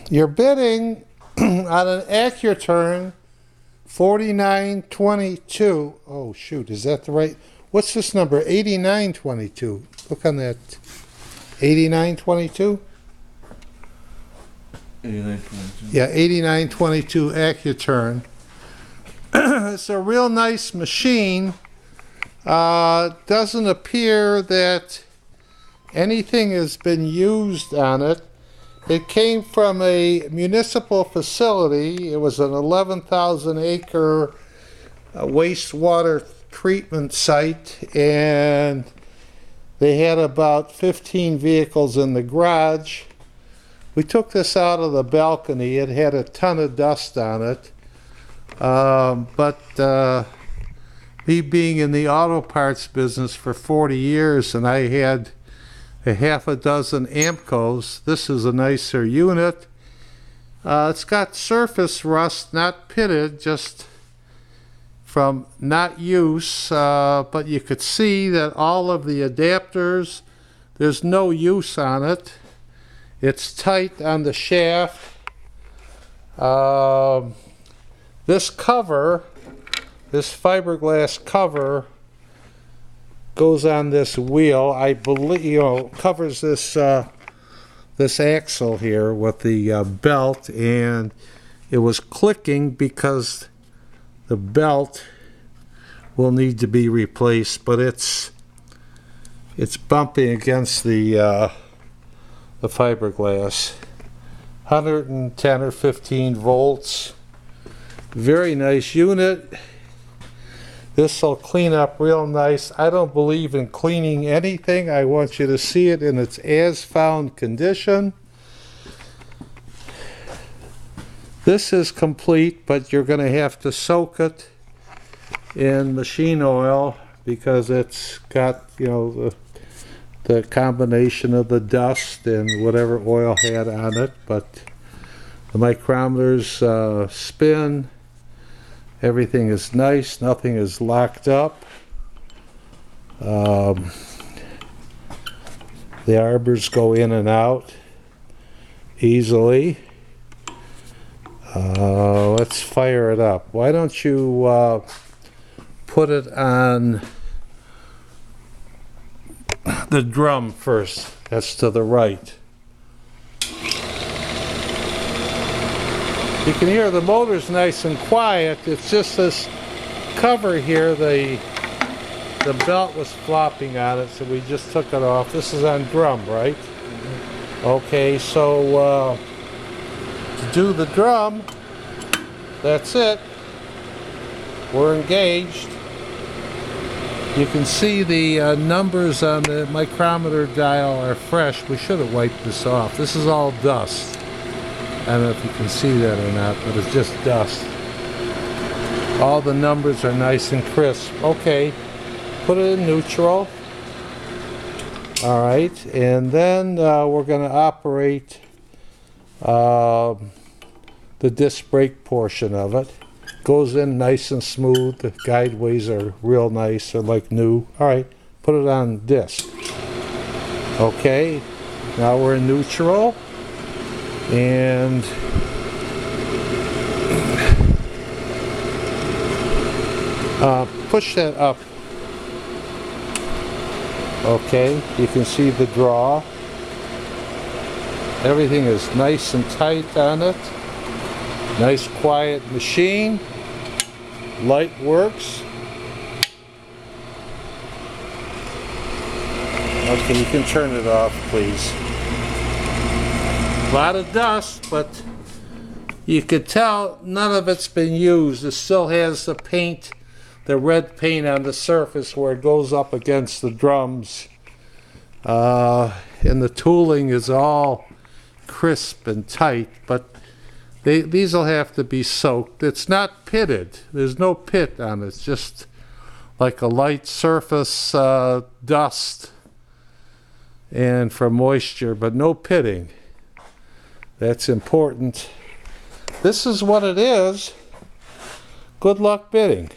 You're bidding on an Accu-Turn 4922. Oh shoot, is that the right? What's this number? 8922. Look on that. 8922? 8922. Yeah, 8922 Accu-Turn. It's a real nice machine. Doesn't appear that anything has been used on it. It came from a municipal facility. It was an 11,000 acre wastewater treatment site, and they had about 15 vehicles in the garage. We took this out of the balcony. It had a ton of dust on it. But me being in the auto parts business for 40 years, and I had a half a dozen Amcos. This is a nicer unit. It's got surface rust, not pitted, just from not use, but you could see that all of the adapters, there's no use on it. It's tight on the shaft. This cover, this fiberglass cover, goes on this wheel. I believe, covers this this axle here with the belt, and it was clicking because the belt will need to be replaced, but it's bumping against the fiberglass. 110 or 15 volts. Very nice unit. This will clean up real nice. I don't believe in cleaning anything. I want you to see it in its as-found condition. This is complete, but you're going to have to soak it in machine oil because it's got, the combination of the dust and whatever oil had on it. But the micrometers spin. Everything is nice, nothing is locked up. The arbors go in and out easily. Let's fire it up. Why don't you put it on the drum first? That's to the right. You can hear the motor's nice and quiet. It's just this cover here, the belt was flopping on it, so we just took it off. This is on drum, right? Mm-hmm. Okay, so to do the drum, that's it. We're engaged. You can see the numbers on the micrometer dial are fresh. We should have wiped this off. This is all dust. I don't know if you can see that or not, but it's just dust. All the numbers are nice and crisp. Okay, put it in neutral. All right, and then we're going to operate the disc brake portion of it. Goes in nice and smooth. The guideways are real nice. They're like new. All right, put it on disc. Okay, now we're in neutral. And push that up. Okay, you can see the draw. Everything is nice and tight on it. Nice quiet machine. Light works. Okay, you can turn it off, please. A lot of dust, but you could tell none of it's been used. It still has the paint, the red paint on the surface where it goes up against the drums. And the tooling is all crisp and tight, but these will have to be soaked. It's not pitted. There's no pit on it. It's just like a light surface dust and for moisture, but no pitting. That's important. This is what it is. Good luck bidding.